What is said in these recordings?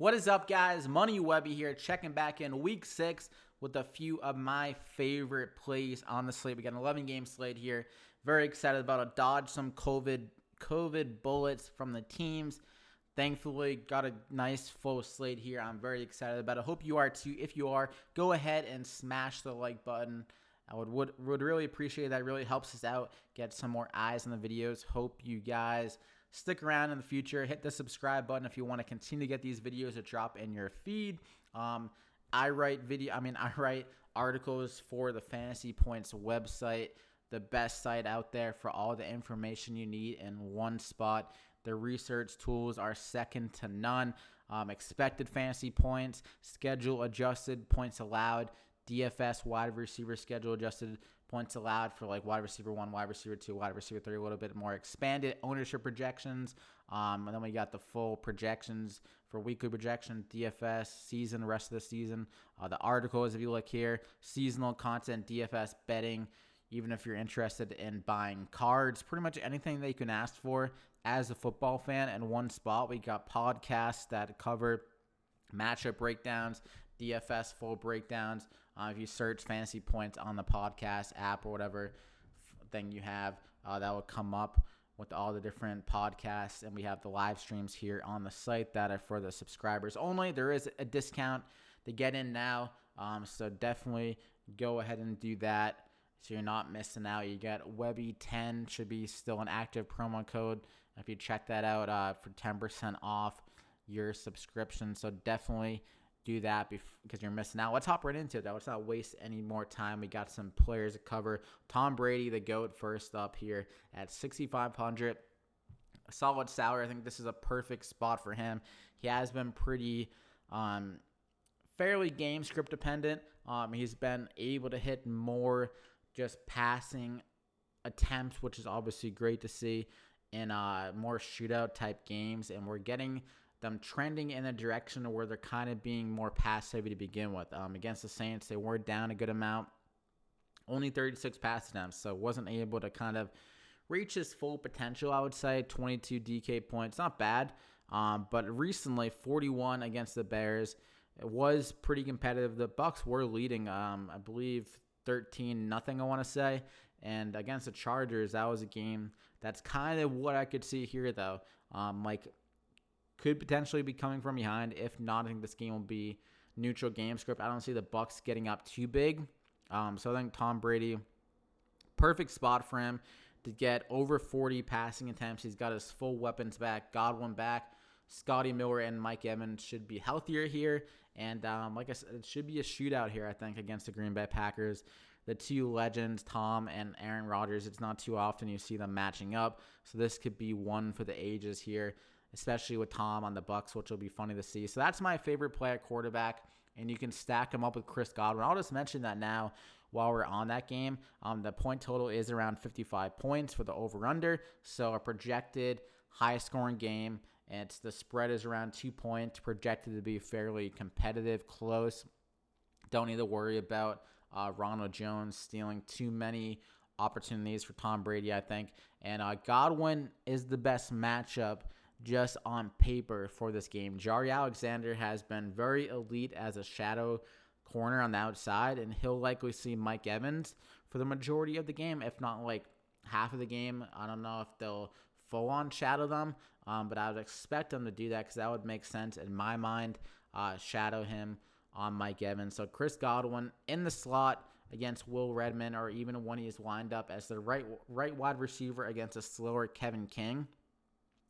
What is up, guys? Money Webby here, checking back in week 6 with a few of my favorite plays on the slate. We got an 11-game slate here. Very excited about to dodge some COVID bullets from the teams. Thankfully, got a nice full slate here. I'm very excited about it. I hope you are too. If you are, go ahead and smash the like button. I would really appreciate that. It really helps us out, get some more eyes on the videos. Hope you guys stick around in the future. Hit the subscribe button if you want to continue to get these videos to drop in your feed. I write articles for the Fantasy Points website, the best site out there for all the information you need in one spot. The research tools are second to none. Expected fantasy points, schedule adjusted points allowed, DFS wide receiver schedule adjusted points allowed for like wide receiver 1, wide receiver 2, wide receiver 3, a little bit more expanded ownership projections. And then we got the full projections for weekly projection, DFS, season, rest of the season. The articles, if you look here, seasonal content, DFS betting, even if you're interested in buying cards, pretty much anything that you can ask for as a football fan in one spot. We got podcasts that cover matchup breakdowns, DFS full breakdowns. If you search Fantasy Points on the podcast app or whatever thing you have, that will come up with all the different podcasts. And we have the live streams here on the site that are for the subscribers only. There is a discount to get in now, so definitely go ahead and do that so you're not missing out. You get Webby10 should be still an active promo code. If you check that out for 10% off your subscription, so definitely do that because you're missing out. Let's hop right into it, though. Let's not waste any more time. We got some players to cover. Tom Brady, the GOAT, first up here at 6,500. A solid salary. I think this is a perfect spot for him. He has been pretty fairly game script dependent. He's been able to hit more just passing attempts, which is obviously great to see in more shootout type games, and we're getting them trending in a direction where they're kind of being more pass heavy to begin with. Against the Saints, they were down a good amount, only 36 pass attempts, so wasn't able to kind of reach his full potential, I would say. 22 DK points, not bad, but recently 41 against the Bears. It was pretty competitive. The Bucs were leading, I believe 13-0, I want to say, and against the Chargers, that was a game that's kind of what I could see here, though. Could potentially be coming from behind. If not, I think this game will be neutral game script. I don't see the Bucs getting up too big. So I think Tom Brady, perfect spot for him to get over 40 passing attempts. He's got his full weapons back, Godwin back. Scotty Miller and Mike Evans should be healthier here. And like I said, it should be a shootout here, I think, against the Green Bay Packers. The two legends, Tom and Aaron Rodgers, it's not too often you see them matching up. So this could be one for the ages here, especially with Tom on the Bucs, which will be funny to see. So that's my favorite play at quarterback, and you can stack him up with Chris Godwin. I'll just mention that now while we're on that game. The point total is around 55 points for the over-under, so a projected high-scoring game. And the spread is around 2 points, projected to be fairly competitive, close. Don't need to worry about Ronald Jones stealing too many opportunities for Tom Brady, I think. And Godwin is the best matchup just on paper for this game. Jari Alexander has been very elite as a shadow corner on the outside, and he'll likely see Mike Evans for the majority of the game, if not like half of the game. I don't know if they'll full-on shadow them, but I would expect them to do that because that would make sense in my mind, shadow him on Mike Evans. So Chris Godwin in the slot against Will Redmond, or even when he is lined up as the right wide receiver against a slower Kevin King.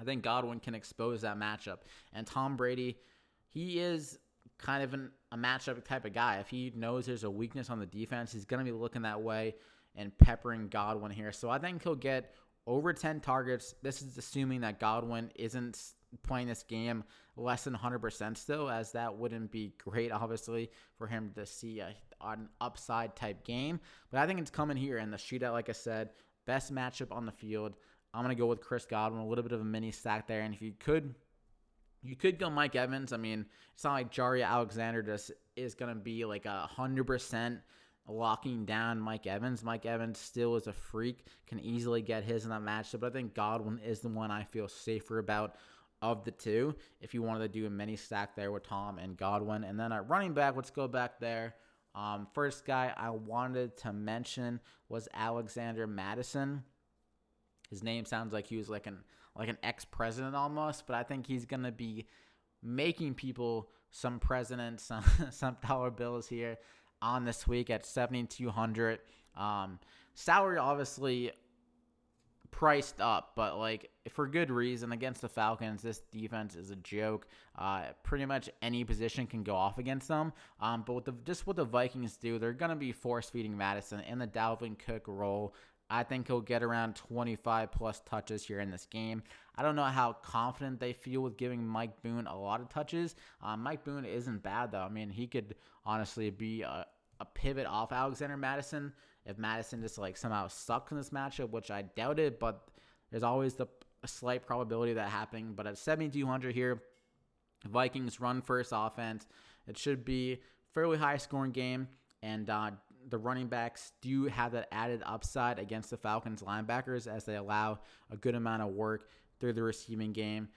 I think Godwin can expose that matchup. And Tom Brady, he is kind of a matchup type of guy. If he knows there's a weakness on the defense, he's going to be looking that way and peppering Godwin here. So I think he'll get over 10 targets. This is assuming that Godwin isn't playing this game less than 100% still, as that wouldn't be great, obviously, for him to see an upside type game. But I think it's coming here in the shootout, like I said. Best matchup on the field. I'm going to go with Chris Godwin, a little bit of a mini stack there. And if you could go Mike Evans. I mean, it's not like Jari Alexander just is going to be like 100% locking down Mike Evans. Mike Evans still is a freak, can easily get his in that matchup. But I think Godwin is the one I feel safer about of the two if you wanted to do a mini stack there with Tom and Godwin. And then at running back, let's go back there. First guy I wanted to mention was Alexander Mattison. His name sounds like he was like an ex-president almost, but I think he's going to be making people some presidents, some dollar bills here on this week at 7,200. Salary obviously priced up, but like for good reason. Against the Falcons, this defense is a joke. Pretty much any position can go off against them. But what the Vikings do, they're gonna be force feeding Madison in the Dalvin Cook role. I think he'll get around 25 plus touches here in this game. I don't know how confident they feel with giving Mike Boone a lot of touches. Mike Boone isn't bad though. I mean, he could honestly be a pivot off Alexander Mattison if Madison just like somehow sucks in this matchup, which I doubt it, but there's always a slight probability of that happening. But at 7,200 here, Vikings run first offense. It should be a fairly high scoring game, and the running backs do have that added upside against the Falcons linebackers as they allow a good amount of work through the receiving game.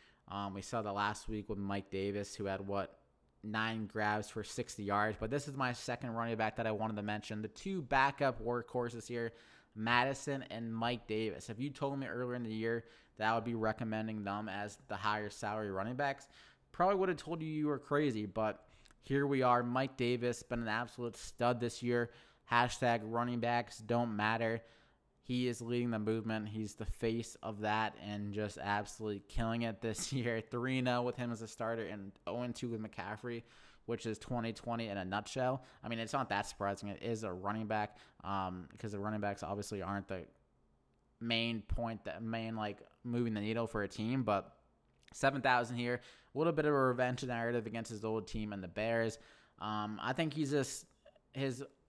We saw that last week with Mike Davis, who had 9 grabs for 60 yards. But this is my second running back that I wanted to mention. The two backup workhorses here, Madison and Mike Davis. If you told me earlier in the year that I would be recommending them as the higher salary running backs, probably would have told you were crazy. But here we are. Mike Davis, been an absolute stud this year. Hashtag running backs don't matter. He is leading the movement. He's the face of that and just absolutely killing it this year. 3-0 with him as a starter and 0-2 with McCaffrey, which is 2020 in a nutshell. I mean, it's not that surprising. It is a running back because the running backs obviously aren't the main like moving the needle for a team. But 7,000 here, a little bit of a revenge narrative against his old team and the Bears. I think his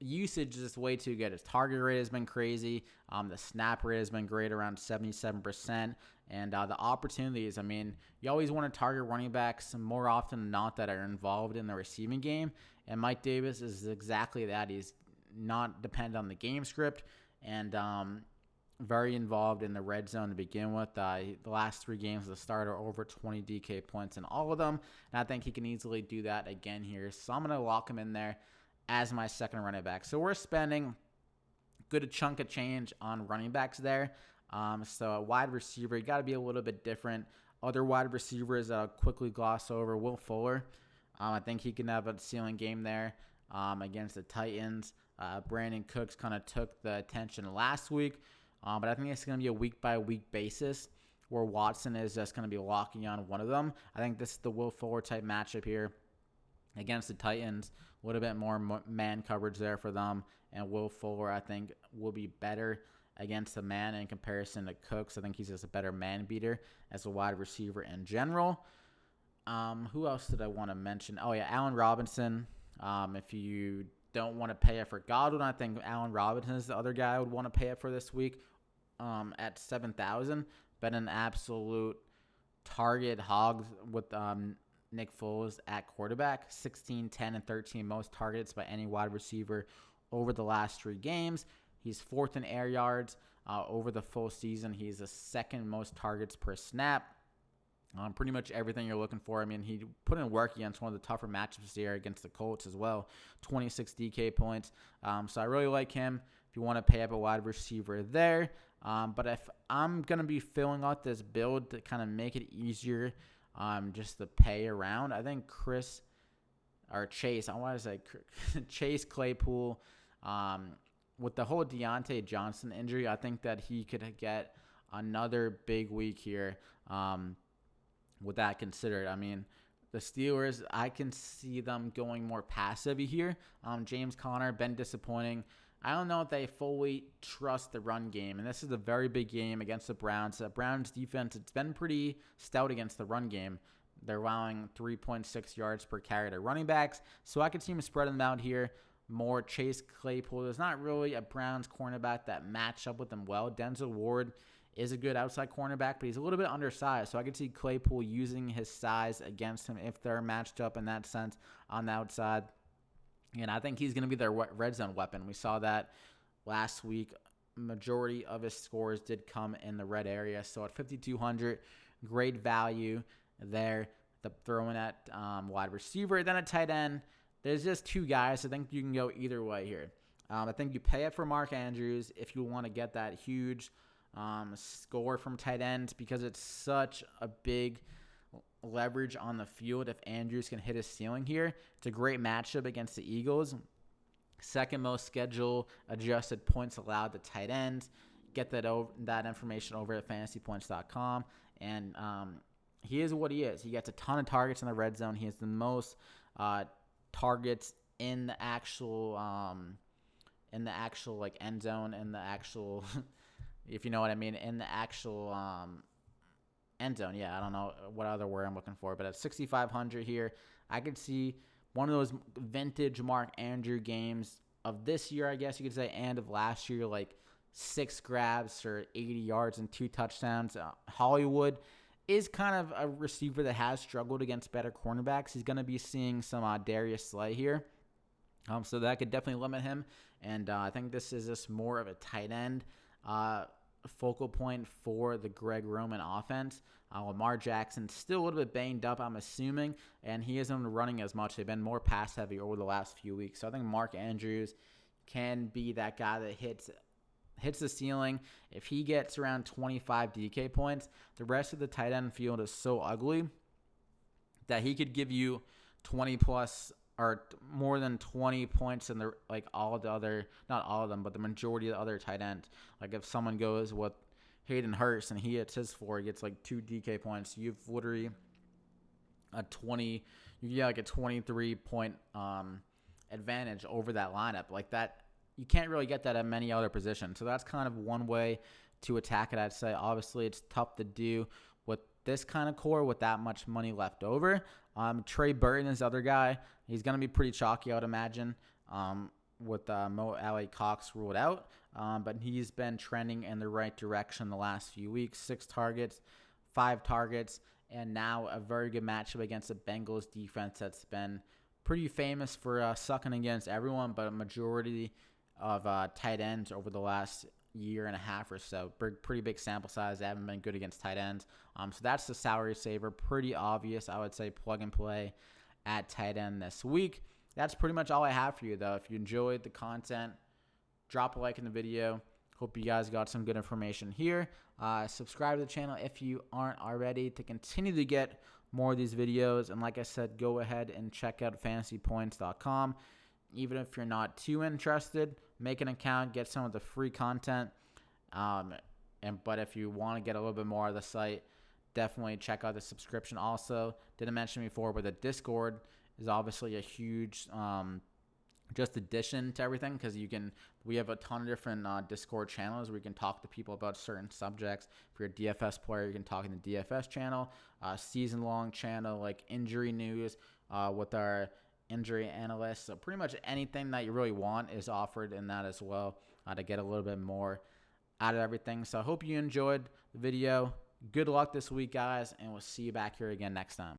usage is just way too good. His target rate has been crazy. The snap rate has been great, around 77%. And the opportunities, I mean, you always want to target running backs more often than not that are involved in the receiving game. And Mike Davis is exactly that. He's not dependent on the game script and very involved in the red zone to begin with. The last 3 games as a starter, over 20 DK points in all of them. And I think he can easily do that again here. So I'm going to lock him in there as my second running back. So we're spending good chunk of change on running backs there. So a wide receiver, you got to be a little bit different. Other wide receivers that I'll quickly gloss over, Will Fuller. I think he can have a ceiling game there against the Titans. Brandon Cooks kind of took the attention last week. But I think it's going to be a week-by-week basis where Watson is just going to be locking on one of them. I think this is the Will Fuller type matchup here against the Titans. A little bit more man coverage there for them. And Will Fuller, I think, will be better against the man in comparison to Cooks. I think he's just a better man beater as a wide receiver in general. Who else did I want to mention? Oh, yeah, Allen Robinson. If you don't want to pay it for Godwin, I think Allen Robinson is the other guy I would want to pay it for this week at 7,000. Been an absolute target hog with Nick Foles at quarterback. 16, 10, and 13 most targets by any wide receiver over the last 3 games. He's 4th in air yards over the full season. He's the 2nd most targets per snap. Pretty much everything you're looking for. I mean, he put in work against one of the tougher matchups here against the Colts as well. 26 DK points. So I really like him if you want to pay up a wide receiver there. But if I'm going to be filling out this build to kind of make it easier just to pay around, I think Chase, I want to say Chase Claypool, with the whole Deontay Johnson injury, I think that he could get another big week here with that considered. I mean, the Steelers, I can see them going more passive here. James Conner, been disappointing. I don't know if they fully trust the run game, and this is a very big game against the Browns. The Browns defense, it's been pretty stout against the run game. They're allowing 3.6 yards per carry to running backs, so I could see them spreading them out here. More Chase Claypool. There's not really a Browns cornerback that match up with them well. Denzel Ward is a good outside cornerback, but he's a little bit undersized, so I could see Claypool using his size against him if they're matched up in that sense on the outside. And I think he's going to be their red zone weapon. We saw that last week. Majority of his scores did come in the red area. So at 5,200, great value there. Throwing at wide receiver, then at tight end. There's just two guys. I think you can go either way here. I think you pay up for Mark Andrews if you want to get that huge score from tight ends, because it's such a big leverage on the field if Andrews can hit his ceiling here. It's a great matchup against the Eagles. Second most schedule adjusted points allowed to tight ends. Get that information over at fantasypoints.com. And he is what he is. He gets a ton of targets in the red zone. He has the most targets in the actual like end zone, in the actual if you know what I mean, in the actual end zone. Yeah, I don't know what other word I'm looking for, but at 6,500 here, I could see one of those vintage Mark Andrew games of this year, I guess you could say, and of last year, like 6 grabs for 80 yards and 2 touchdowns. Hollywood is kind of a receiver that has struggled against better cornerbacks. He's going to be seeing some Darius Slay here. So that could definitely limit him. And I think this is just more of a tight end focal point for the Greg Roman offense. Lamar Jackson still a little bit banged up, I'm assuming, and he isn't running as much. They've been more pass heavy over the last few weeks. So I think Mark Andrews can be that guy that hits the ceiling. If he gets around 25 DK points, the rest of the tight end field is so ugly that he could give you 20 plus or more than 20 points in the all of the other, not all of them, but the majority of the other tight ends. Like if someone goes with Hayden Hurst and he hits his 4, he gets like 2 DK points. You've literally a 23 point advantage over that lineup. Like that, you can't really get that at many other positions. So that's kind of one way to attack it, I'd say. Obviously, it's tough to do with this kind of core with that much money left over. Trey Burton is the other guy. He's going to be pretty chalky, I would imagine, with Mo Alley Cox ruled out. But he's been trending in the right direction the last few weeks. 6 targets, 5 targets, and now a very good matchup against the Bengals defense that's been pretty famous for sucking against everyone, but a majority of tight ends over the last year and a half or so. Pretty big sample size. They haven't been good against tight ends. So that's the salary saver. Pretty obvious, I would say, plug and play at tight end this week. That's pretty much all I have for you, though. If you enjoyed the content, drop a like in the video. Hope you guys got some good information here. Subscribe to the channel if you aren't already to continue to get more of these videos. And like I said, go ahead and check out fantasypoints.com. Even if you're not too interested, make an account, get some of the free content. But if you want to get a little bit more of the site, definitely check out the subscription. Also, didn't mention before, but the Discord is obviously a huge just addition to everything, because we have a ton of different Discord channels where you can talk to people about certain subjects. If you're a DFS player, you can talk in the DFS channel, season-long channel like injury news with our injury analysts. So pretty much anything that you really want is offered in that as well, to get a little bit more out of everything. So I hope you enjoyed the video. Good luck this week, guys, and we'll see you back here again next time.